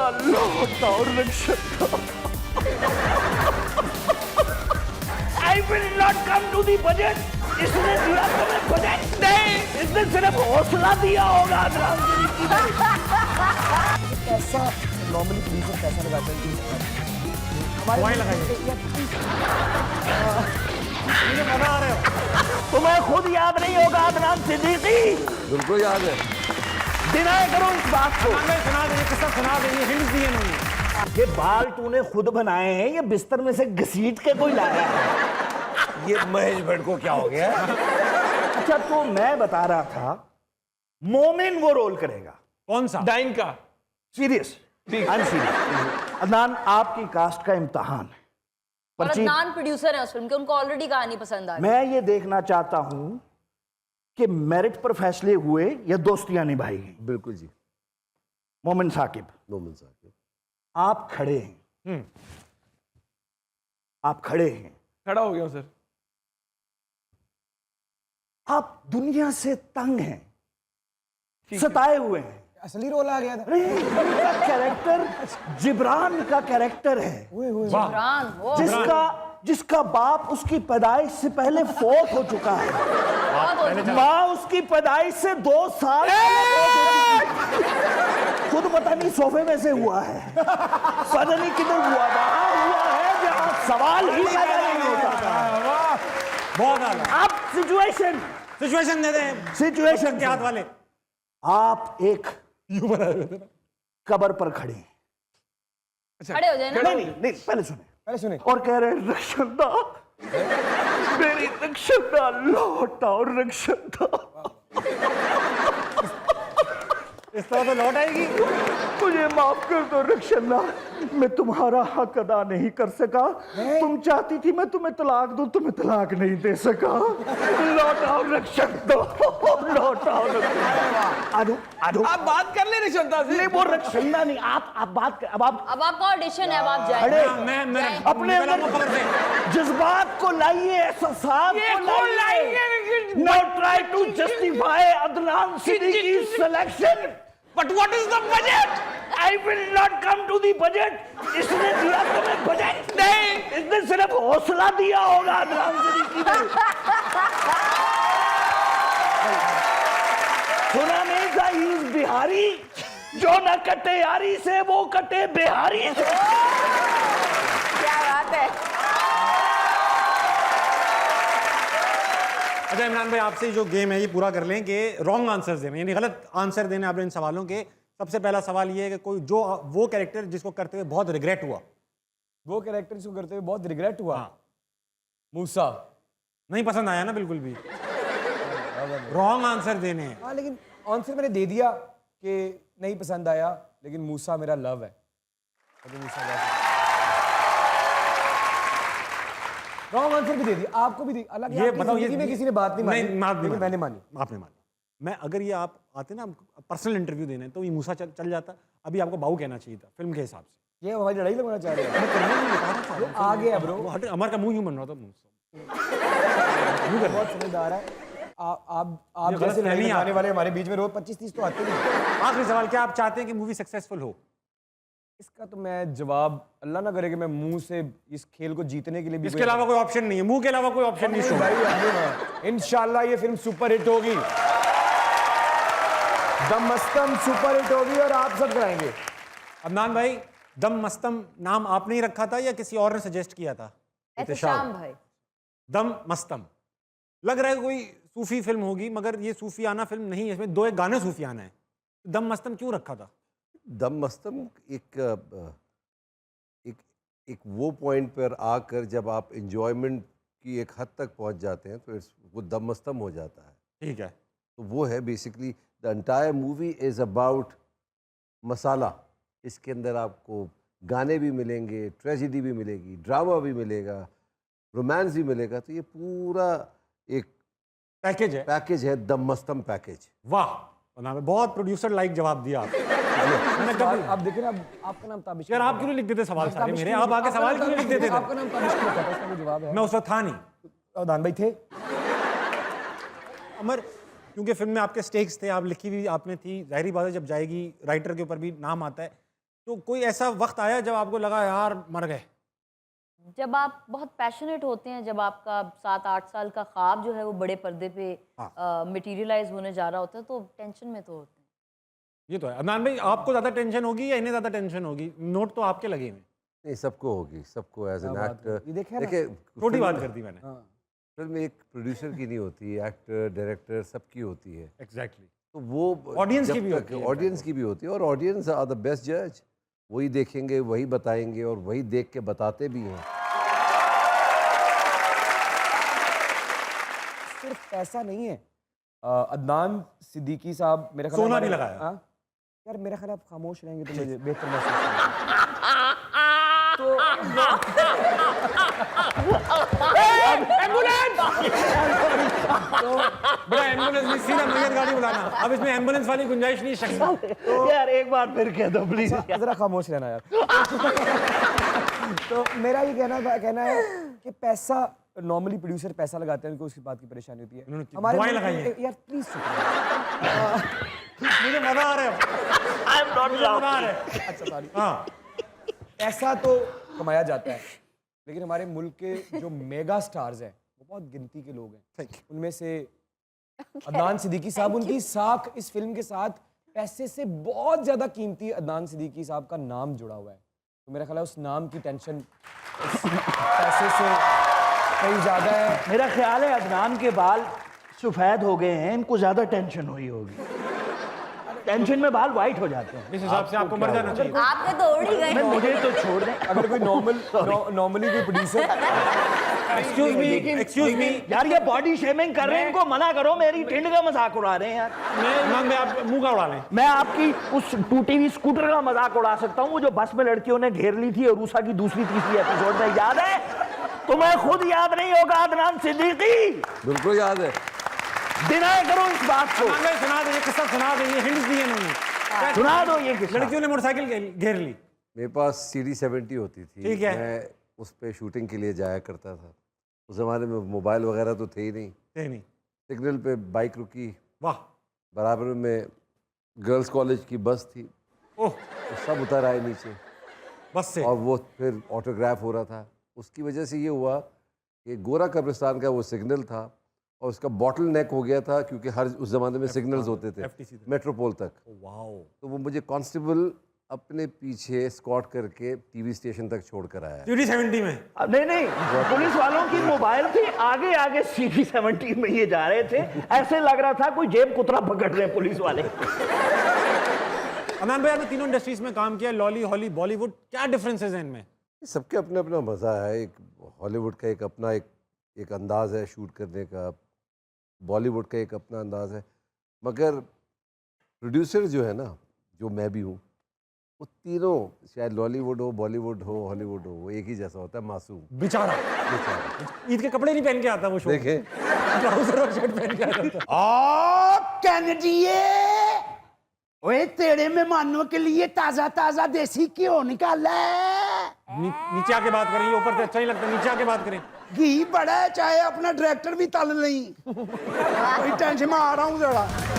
रक्षंदा लौट और Rakshanda. I will not come to the budget. इसने दिया तुम्हें बजट नहीं, इसने सिर्फ हौसला दिया होगा। कैसा नॉर्मली प्लीजर कैसा लगाते हैं हमारे मजा आ रहे हो? तुम्हें खुद याद नहीं होगा अदनान सिद्दीकी? बिल्कुल याद है। डिनाई करो इस बात को। सुना देंगे, किस्सा सुना देंगे, हिंट दिए इन्होंने। ये बाल तूने खुद बनाए हैं, ये बिस्तर में से घसीट के कोई लाया है? ये महेश भट्ट को क्या हो गया? अच्छा तो मैं बता रहा था, मोमिन वो रोल करेगा। कौन सा? डाइन का। Serious, I am serious. Adnan आपकी कास्ट का इम्तहान है। और अदनान प्रोड्यूसर है उस फिल्म के, उनको ऑलरेडी कहानी पसंद आ गई। मैं ये देखना चाहता हूं कि मेरिट पर फैसले हुए या दोस्तियां निभाई गई। बिल्कुल जी। मोमिन साकिब, मोमिन साकिब, आप खड़े हैं। आप खड़े हैं, खड़ा हो गया सर। आप दुनिया से तंग हैं, सताए हुए हैं। असली रोल आ गया था। अरे इनका कैरेक्टर जिब्रान का कैरेक्टर है, जिब्रान, वो जिसका बाप उसकी पैदाइश से पहले फोत हो चुका है। माँ उसकी पैदाइश से 2 साल खुद पता नहीं सोफे में से हुआ है, पता नहीं किधर हुआ, वहां हुआ है जहां सवाल ही पैदा नहीं होता। बहुत आला। आप सिचुएशन दे दें। सिचुएशन के हाथ वाले। आप एक कब्र पर खड़े हैं। खड़े हो जाए ना। नहीं, पहले सुने। और कह रहे हैं रक्षंदा, मेरी रक्षंदा लौट और रक्षंदा। इस तरह तो लौट आएगी। मुझे माफ कर दो रक्षंदा, मैं तुम्हारा हक अदा नहीं कर सका। तुम चाहती थी मैं तुम्हें तलाक दूं, तुम्हें तलाक नहीं दे सका। लौट आओ रक्षंदा, लौट आओ रक्षंदा। आजो आप बात कर ले रक्षंदा से। नहीं वो रक्षंदा नहीं, आप बात कर। अब आपका ऑडिशन है, अब आप जाइए। खड़े मैं अपने अंदर जज्बात को लाइए, एहसास को लाइए। Now try to justify Adnan Siddiqui's selection. But what is the budget? I will not come to the budget. इसने दिया तुम्हें बजट नहीं, इसने सिर्फ हौसला दिया होगा अदनान सिद्दीकी ने। सुना नहीं था he is बिहारी, जो न कटे यारी से वो कटे बिहारी से। क्या बात है। अच्छा इमरान भाई, आपसे जो गेम है ये पूरा कर लें कि रॉन्ग आंसर्स देने, यानी गलत आंसर देने आप इन सवालों के। सबसे पहला सवाल ये है कि कोई जो वो कैरेक्टर जिसको करते हुए बहुत रिग्रेट हुआ। वो कैरेक्टर जिसको करते हुए बहुत रिग्रेट हुआ। मूसा। नहीं पसंद आया ना बिल्कुल भी। रॉन्ग आंसर देने हैं। हाँ लेकिन आंसर मैंने दे दिया कि नहीं पसंद आया, लेकिन मूसा मेरा लव है। रॉन्ग आंसर भी दे दिया, आपको भी दी। अलग ये बताओ, ये में किसी ने बात नहीं मानी। मैंने मैंने मानी। आपने मानी। मैं अगर ये आप आते ना पर्सनल इंटरव्यू देने तो ये मूसा चल जाता। अभी आपको बाऊ कहना चाहिए था फिल्म के हिसाब से। ये हमारी लड़ाई लगवाना चाह रहे हैं। आ गया ब्रो। अमर का मुंह यूं बन रहा था। बहुत समझदार है। आप जैसे लड़ाई लगाने वाले हमारे बीच में रोज 25-30 तो आते नहीं। आखिरी सवाल, क्या आप चाहते हैं कि मूवी सक्सेसफुल हो? इसका तो मैं जवाब अल्लाह ना करे कि मैं मुंह से इस खेल को जीतने के लिए भी इसके अलावा कोई ऑप्शन नहीं है, मुंह के अलावा कोई ऑप्शन नहीं है। इंशाल्लाह ये फिल्म सुपर हिट होगी, दम मस्तम सुपर हिट होगी और आप सब कराएंगे। अदनान भाई, दम मस्तम नाम आपने ही रखा था या किसी और ने सजेस्ट किया था? एहतशाम भाई। दम मस्तम लग रहा है कोई सूफी फिल्म होगी, मगर ये सूफियाना फिल्म नहीं है, इसमें 2 गाने सूफियाना है। दम मस्तम क्यों रखा था? दम मस्तम एक वो पॉइंट पर आकर जब आप इंजॉयमेंट की एक हद तक पहुंच जाते हैं तो वो दम मस्तम हो जाता है। ठीक है, तो वो है basically the entire movie is about masala. इसके अंदर आपको गाने भी मिलेंगे, ट्रेजेडी भी मिलेगी, ड्रामा भी मिलेगा, रोमांस भी मिलेगा। तो ये पूरा एक पैकेज है दम मस्तम पैकेज। वाह, बहुत प्रोड्यूसर लाइक जवाब दिया आप। आप देखिए ना, आपका नाम ताबिश यार आप क्यों लिख देते सवाल सारे मेरे? आप आके सवाल क्यों लिख देते? आपका नाम ताबिश क्यों था? इसका जवाब है। मैं उस वक्त था नहीं। अदनान भाई थे। अमर, क्योंकि फिल्म में आपके स्टेक्स थे, आप लिखी हुई आपने थी, जाहिर बात है जब जाएगी राइटर के ऊपर भी नाम आता है। तो कोई ऐसा वक्त आया जब आपको लगा यार मर गए? जब आप बहुत पैशनेट होते हैं, जब आपका 7-8 साल का ख्वाब जो है वो बड़े पर्दे पे मटेरियलाइज होने जा रहा होता है, तो टेंशन में तो होते हैं। ये तो है। अदनान भाई, आपको ज्यादा टेंशन होगी या इन्हें ज्यादा टेंशन होगी? नोट तो आपके लगे हुए। नहीं, सबको होगी, सबको एज एन एक्टर। ये देखे ना? देखिए, छोटी बात कर दी मैंने। फिल्म एक प्रोड्यूसर की नहीं होती, एक्टर डायरेक्टर सबकी होती है। एग्जैक्टली। तो वो Audience जब की भी तक- होती है। ऑडियंस की भी होती है, और ऑडियंस आर द बेस्ट जज। वही देखेंगे, वही बताएंगे, और वही देख के बताते भी हैं। सिर्फ पैसा नहीं है। अदनान सिद्दीकी साहब, मेरा ख्याल सोना भी हमारे- लगाया। हाँ? यार मेरा ख्याल आप खामोश रहेंगे तो मुझे बेहतर महसूस होगा। तो बड़ा एम्बुलेंस नहीं, सीधा मैयत गाड़ी बुलाना। अब इसमें एम्बुलेंस वाली गुंजाइश नहीं शख्स। यार एक बार फिर कह दो प्लीज। जरा खामोश रहना यार। तो मेरा ये कहना है कि पैसा, नॉर्मली प्रोड्यूसर पैसा लगाते हैं, उनको उसकी बात की परेशानी होती है। इन्होंने दवाएं लगाई हैं। यार प्लीज मुझे मजा आ रहा है। मुझे मजा आ रहा है। अच्छा सॉरी। हाँ, पैसा तो कमाया जाता है, लेकिन हमारे मुल्क के जो मेगा स्टार्स हैं वो बहुत गिनती के लोग हैं। उनमें से अदनान सिद्दीकी साहब, उनकी साख इस फिल्म के साथ पैसे से बहुत ज्यादा कीमती अदनान सिद्दीकी साहब का नाम जुड़ा हुआ है। तो मेरा ख्याल है उस नाम की टेंशन पैसे से कहीं ज्यादा है। मेरा ख्याल है अदनान के बाल सफेद हो गए हैं, इनको ज्यादा टेंशन हुई होगी। टेंशन में बाल वाइट हो जाते हैं। इस हिसाब से आपको मर जाना चाहिए। आपके तो उड़ ही नहीं, गए। मुझे तो छोड़ दें। अगर कोई नॉर्मली कोई प्रोड्यूसर, एक्सक्यूज मी। यार ये बॉडी शेमिंग कर रहे हैं, इनको मना करो। मेरी ठंड का मजाक उड़ा रहे हैं यार। इमाम भाई, आप मुंह का उड़ा लें। मैं आपकी उस टूटी हुई स्कूटर का मजाक उड़ा सकता हूँ, वो जो बस में लड़कियों ने घेर ली थी और उषा की दूसरी तीसरी एपिसोड में, याद है? तुम्हें खुद याद नहीं होगा अदनान सिद्दीकी? बिल्कुल याद है। डिनाई करो इस बात को। इमाम भाई सुना दे, ये किस्सा सुना दे, ये हिंट्स दिए इन्होंने। सुना दो ये किस्सा। लड़कियों ने मोटरसाइकिल घेर ली। मेरे पास CD 70 होती थी। ठीक है। मैं उस पे शूटिंग के लिए जाया करता था। उस ज़माने में मोबाइल वगैरह तो थे ही नहीं। नहीं, सिग्नल पे बाइक रुकी, वाह, बराबर में गर्ल्स कॉलेज की बस थी, ओह, तो सब उतर आए नीचे, बस से। और वो फिर ऑटोग्राफ हो रहा था। उसकी वजह से ये हुआ कि गोरा कब्रिस्तान का वो सिग्नल था, और उसका बॉटल नेक हो गया था, क्योंकि हर उस ज़माने में सिग्नल्स होते थे FTC थे। मेट्रोपोल तक। वाओ। तो वो मुझे कांस्टेबल अपने पीछे स्कॉट करके TV स्टेशन तक छोड़ कर आया। CD 70 में। नहीं, पुलिस वालों की मोबाइल थी, आगे आगे CD 70 में ये जा रहे थे। ऐसे लग रहा था कोई जेब कुतरा पकड़ रहे हैं पुलिस वाले। अदनान भाई, आपने तीनों इंडस्ट्रीज में काम किया, लॉली, हॉली, बॉलीवुड, क्या डिफरेंसेस हैं इनमें? सबके अपना अपना मज़ा है। एक हॉलीवुड का एक अपना एक अंदाज़ है शूट करने का, बॉलीवुड का एक अपना अंदाज़ है, मगर प्रोड्यूसर जो है ना, जो मैं भी हूँ, वो तीनों, चाहे लॉलीवुड हो, बॉलीवुड हो, हॉलीवुड हो, वो एक ही जैसा होता है, मासूम। बेचारा ईद के कपड़े नहीं पहन के आता वो शो। देखें, ट्राउजर और शर्ट पहन के आता था। ओ कैनेडिये, ओए तेरे मेहमानों के लिए ताजा ताजा देसी घी निकाला है। नीचे आके बात करें, ये ऊपर से अच्छा नहीं लगता, नीचे आके बात करें। घी बड़ा है, चाहे अपना डायरेक्टर भी तल नहीं। कोई टेंशन में आ रहा हूँ जरा।